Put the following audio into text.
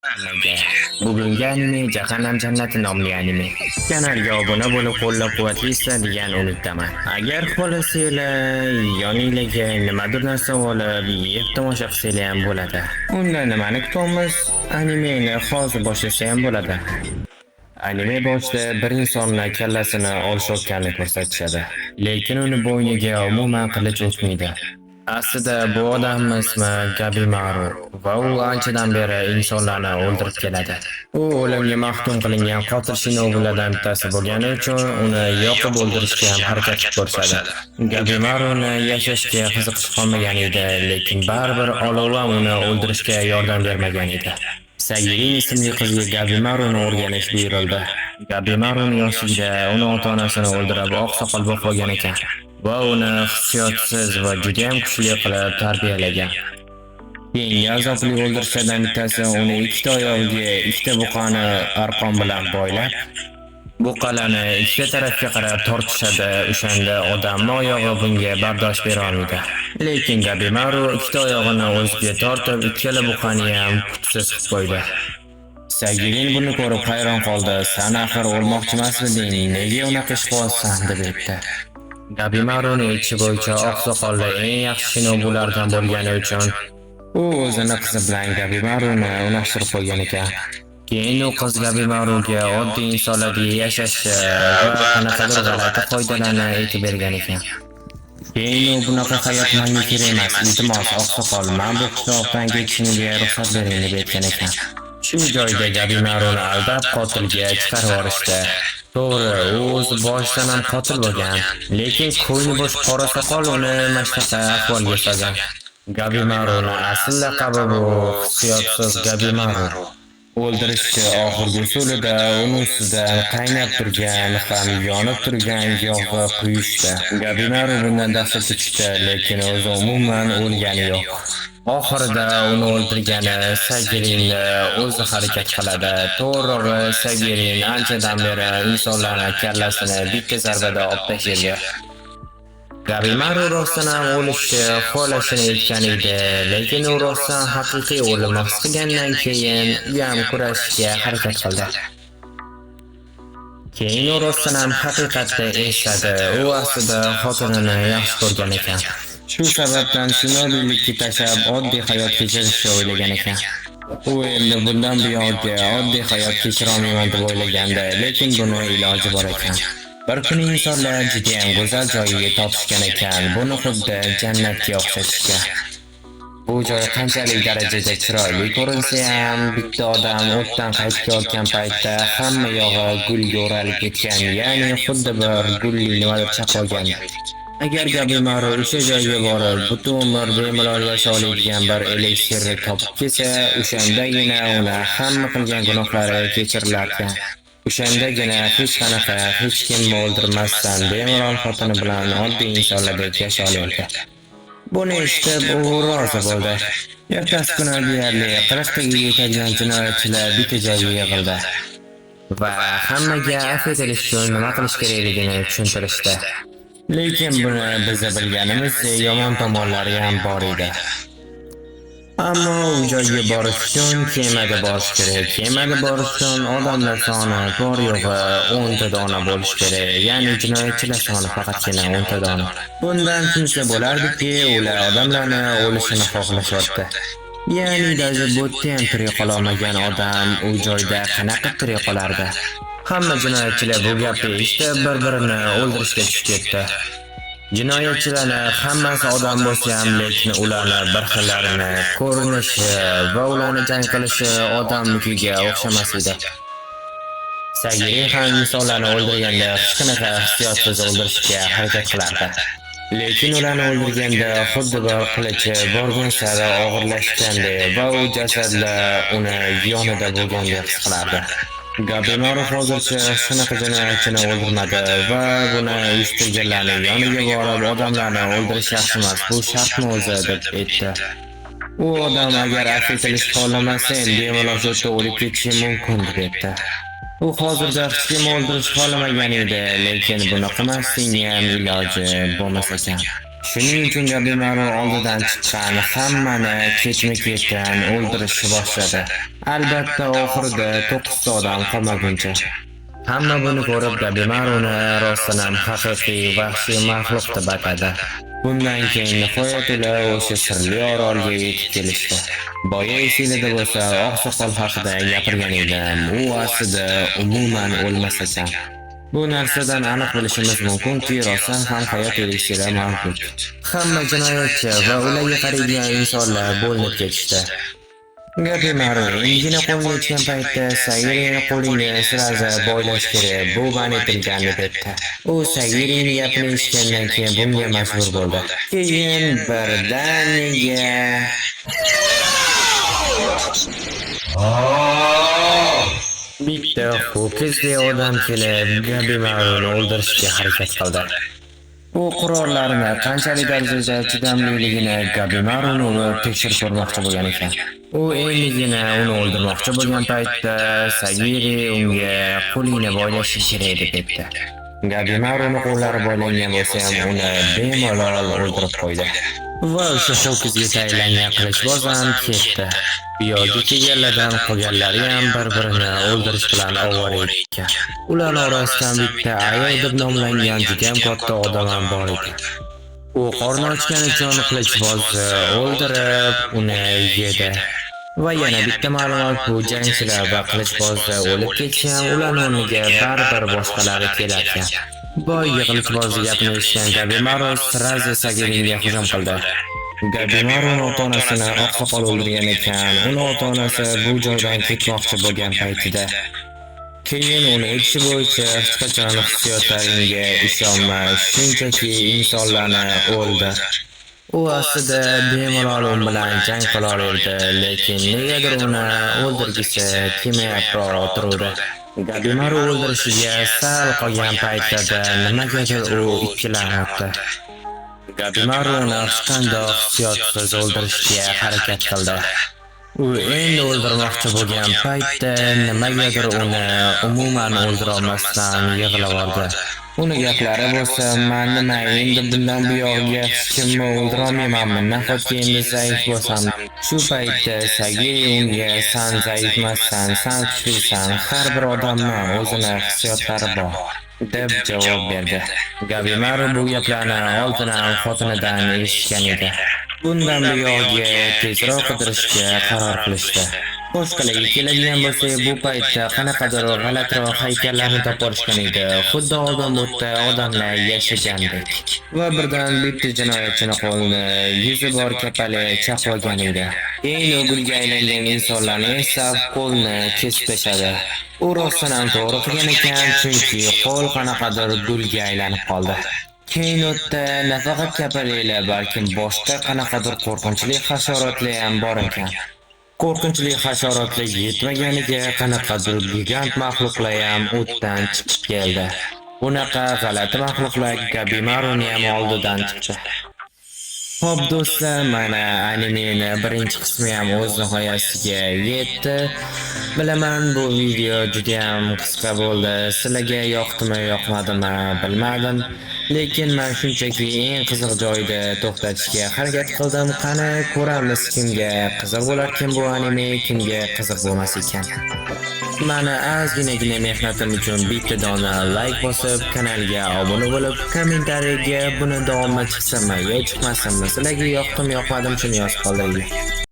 Hammaga bugungi anime Jahannam jannati nomli anime. Kanalga obuna bo'lib qo'llab-quvvatlaysizlar unutdaman. Agar xohlasanglar yoninglarga nimadir narsa olib yeb tomosha qilsanglar ham bo'ladi. Unda nimani kutamiz? Animeni hozir boshlasa ham bo'ladi. Anime boshida bir insonni kallasini olishayotganini ko'rsatishadi. Lekin uni bo'yniga umuman qilich o'tmaydi. Aslida bu odamning ismi Gabimaru va u anchadan beri insonlarni o'ldirib keladi. U o'limga mahkum qilingan qotil shinobilardan bittasi bo'lgani uchun uni yoqib o'ldirishga ham harakat qilib ko'rsatadi. Gabimaruni yashashga qiziqish qolmagan edi, lekin baribir olov uni o'ldirishga yordam bermagan edi. Sagirin ismli qizga Gabimaruni o'rganish buyurildi. Gabimaruning yoshligida uni ota-onasini o'ldirib oqsoqol bo'lib qolgan ekan. Va uni hissiyotsiz va juda ham kuchli qilib tarbiyalagan. Keyingi azobli o'ldirishlardan bittasi uni ikkita oyog'iga ikkita buqani arqon bilan boylab, buqalarni ikkita tarafga qarab tortishadi. O'shanda odamning oyog'i bunga bardosh bera olmaydi. Lekin Gabimaru ikkita oyog'ini o'ziga tortib, ikkala buqani ham kuchsiz qilib qo'ydi. Sagirin buni ko'rib hayron qoldi. "Sen axir o'lmoqchimasmiding? Nega unaqa ish qilyapsan?" deb aytdi. Gabimaruning ichi bo'yicha oqsoqolli eng yaxshi shinobulardan bo'lgani uchun u o'zini qizi bilan Gabimaruni unashtirib qo'ygan ekan. Keyin u qiz Gabimaruga oddiy insonlardek yashashi va qanaqadir g'alati qoidalarni aytib bergan ekan. Keyin u "Bunaqa hayot menga kerak emas, iltimos oqsoqol, men bu qishloqdan ketishimga ruxsat bering" deb aytgan ekan. Shu joyda Gabimaruni aldab qotilga chiqarib yuborishdi. To'g'ri, u o'zi boshidan ham qotil bo'lgan, lekin ko'ngli bo'sh qora soqol uni mashtaqa ahvolga solgan. Gabimaruning asl laqabi bu hissiyotsiz Gabimaru. O'ldirishchi oxirgi usulida uni ustidan qaynab turgan ham yonib turgan yog'ni quyishdi. Gabimaru bundan dahshatga tushdi, lekin o'zi umuman o'lgani yo'q. Oxirida uni o'ldirgani Sagirinni o'zi harakat qiladi. To'g'ri, Sagirin anchadan beri insonlarning kallasini bitta zarbada olib tashlagan. Gabimaru rostdan ham o'lishni xohlashini aytgan edi, lekin u rostdan haqiqiy o'limni his qilgandan keyin u ham kurashishga harakat qildi. Keyin u rostdan ham haqiqatni esladi. U aslida xotinini yaxshi ko'rgan ekan. Shu sababdan shinobilikka tashlab oddiy hayot kechirishni o'ylagan ekan. U endi bundan buyog'iga oddiy hayot kechira olmayman deb o'ylagandi, lekin buni iloji bor ekan. Bir kuni insonlar juda ham go'zal joyiga topishgan ekan. Buni xuddi jannatga o'xshatishgan. Bu joy qanchalik darajada chiroyli ko'rinsa ham, bitta odam o'tdan qaytib kelayotgan paytda hamma yog'i gulga o'ralib ketgan, ya'ni xuddi bir gulli nimadir chaqolgan. Agar Gabimaru o'sha joyga borib, butun umr bemalol yasha oladigan bir elixirni topib kelsa, o'shandagina uni hamma qilgan gunohlari kechirilarkan. O'shandagina hech qanaqa hech kimni o'ldirmasdan bemalol xotini bilan oddiy insonlardek yasha olardi. Buni eshitib u rozi bo'ldi. Ertasi kuni deyarli 40 taga yetadigan jinoyatchilar bitta joyga yig'ildi va hammaga afv etilish uchun nima qilish kerakligini tushuntirishdi. Lekin buni biz bilganimizdek yomon tomonlari ham bor edi. Ammo u joyga borish uchun kemada borish kerak. Kemada borish uchun odamlar soni bor yo'g'i 10 ta dona bo'lish kerak. Ya'ni jinoyatchilar soni faqatgina 10 ta dona. Bundan kimsa bo'lardiki, ular odamlarni o'lishini xohlashyapti. Ya'ni dajib bo'tda ham tirik qololmagan odam u joyda qanaqa tirik qolardi? Hamma jinoyatchilar bu gapni eshitib bir-birini o'ldirishga tushib ketdi. Jinoyatchilarning hammasi odam bo'lsa ham, lekin ularning bir xillarini, ko'rinishi va ularning jang qilishi odamnikiga o'xshamas edi. Sagirin ham insonlarni o'ldirganda hech qanaqa hissiyotsiz o'ldirishga harakat qilardi. Lekin ularni o'ldirganda xuddi bir qilichi borgan sari og'irlashgandek va u jasadlar uni yonida bo'lgandek his qilardi. Gabimaru hozircha shunaqa jinoyatchini o'ldirmadi va buni uyushtirganlarning yoniga borib odamlarni o'ldirish yaxshi emas, bu shartmi o'zi deb aytdi. U odam agar afv etilishni xohlamasa, bemalol shu o'lib ketishi mumkin deb aytdi. U hozirda hech kim o'ldirishni xohlamagan edi, lekin buni qilmaslikning ham iloji bo'lmas ekan. Shuning uchun Gabimaru oldidan chiqqan hammani ketma-ketdan o'ldirishni boshladi. Albatta oxirida 9 ta odam qolmaguncha. Hamma buni ko'rib Gabimaruni rostdan ham haqiqiy vahshiy maxluq deb atadi. Bundan keyin nihoyat ular o'sha sirli orolga yetib kelishdi. Boya esingizda bo'lsa, oqsoqol haqida gapirgan edim. U aslida umuman o'lmas ekan. Bu narsadan aniq bilishimiz mumkinki, rostdan ham hayot elishida mavjud. Hamma jinoyatchi va ularga qaraydigan insonlar bo'linib ketishdi. Gabimaru ingina qo'lga yetgan paytda Sagirining qo'lini siraza boylash kerak, bu man etilganini debdi. U Sagirining gapini eshitgandan keyin bunga majbur bo'ldi. Keyin birdaniga bitta ho'kizdek odam kelib Gabimaruni o'ldirishga harakat qildi. U qurollarni qanchalik darajada chidamliligini Gabimaruni tekshirib ko'rmoqchi bo'lgan ekan. U endigina uni o'ldirmoqchi bo'lgan paytda Sagiri unga qo'lini boylashi kerak deb aytdi. Gabimaruni qo'llari boylangan bo'lsa ham uni bemalol o'ldirib qo'ydi. Va o'sha ho'kizga tayinlangan qilichboz ham ketdi. Piyoda kelganlardan qolganlari ham bir-birini o'ldirish bilan ovora ekan. Ular orasidan bitta Ayo deb nomlangan juda ham katta odam ham bor edi. U qorni ochgani uchun qilichbozni o'ldirib, uni yedi. Va yana bitta ma'lumot, bu jangchilar va qilichbozda o'lib ketgan, ularning o'rniga baribir boshqalari kelar ekan. Boyga qilichbozni gapini eshitgan Gabimaru siraza Sagiriga hujum qildi. Gabimaruning ota-onasini oqsoqol o'ldirgan ekan. Uning ota-onasi bu joydan ketmoqchi bo'lgan paytida keyin uni aytishi bo'yicha hech qachon hissiyotlaringga ishonma, shunchaki insonlarni o'ldir. U aslida bemalol u bilan jang qila olardi, lekin negadir uni o'ldirgisi kelmayapti turuvdi. Gabimaru o'ldirishiga sal qolgan paytda nimagadir u ikkilanibdi. Gabimaru uni hech qanday hissiyotsiz o'ldirishga harakat qildi. U endi o'ldirmoqchi bo'lgan paytda nimagadir uni umuman o'ldira olmasdan yig'lavordi. Uni gaplari bo'lsa, men nima endi bundan buyog'iga hech kimni o'ldira olmaymanmi, nahotki endi zaif bo'lsam. Shu paytda Sagiri unga "Sen zaifmassan, sen kuchlisan, har bir odamning o'zini hissiyotlari bor" deb javob berdi. Gabimaru bu gaplarni oldindan xotinidan eshitgan edi. Bundan buyog'iga tezroq qidirishga qaror qilishdi. Boshqalarga keladigan bo'lsa, bu paytda qanaqadir g'alatiroq haykallarni topishgan edi. Xuddi oldin o'tda odamlar yashagandek. Va birdan bitta jinoyatchini qo'lini yuzi bor kapali chaqlagan edi. Keyin u gulga aylangan insonlarni esa qo'lni kesib tashladi. U rostdan ham to'g'ri qilgan ekan, chunki qo'l qanaqadir gulga aylanib qoldi. Keyin o'tda nafaqat kapalilar, balkim boshqa qanaqadir qo'rqinchli hasharotlar ham bor ekan. Qo'rqinchli hasharotlar yetmaganiga qanaqadir gigant maxluqlar ham o'tdan chiqib keldi. Bunaqa g'alati maxluqlar Gabimaruni ham oldidan chiqdi. Xo'p do'stlar, mana animening birinchi qismi ham o'z nihoyasiga yetdi. Bilaman, bu video juda ham qisqa bo'ldi. Sizlarga yoqdimi, yoqmadimi bilmadim. Lekin men shunchaki eng qiziq joyda to'xtatishga harakat qildim. Qani ko'ramiz, kimga qiziq bo'larkan bu anime, kimga qiziq bo'lmas ekan. Mana ozginagina mehnatim uchun bitta dona like bosib, kanalga obuna bo'lib, kommentariyaga buni davomli chiqsinmi yo chiqmasinmi, sizlarga yoqdim yoqmadim shuni yozib qoldiring.